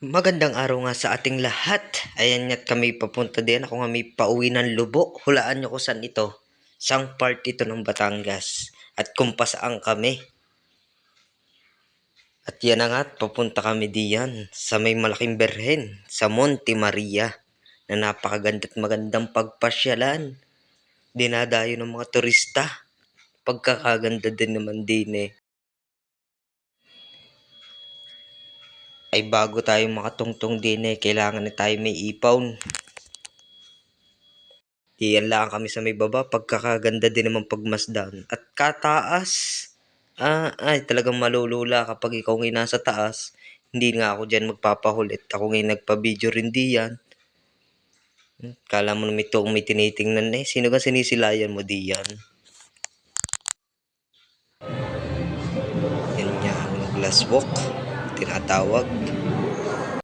Magandang araw nga sa ating lahat. Ayan nga't kami papunta din. Ako nga may pauwi ng Lubok. Hulaan nyo kung saan ito. Sang part ito ng Batangas. At kung pasaan kami. At yan na nga, papunta kami diyan sa may malaking berhen. Sa Monte Maria. Na napakaganda at magandang pagpasyalan. Dinadayo ng mga turista. Pagkakaganda din naman din eh. Ay bago tayo makatungtong din eh, kailangan na tayo may ipawn. Iyan lang kami sa may baba, pagkakaganda din naman pagmasdan. At kataas, ay talagang malulula kapag ikaw ngayon nasa taas. Hindi nga ako dyan magpapahulit. Ako ngayon nagpa-video rin diyan. Kala mo may toong may tinitingnan eh. Sino ka sinisilayan mo diyan? Yan yan, glass walk, tinatawag.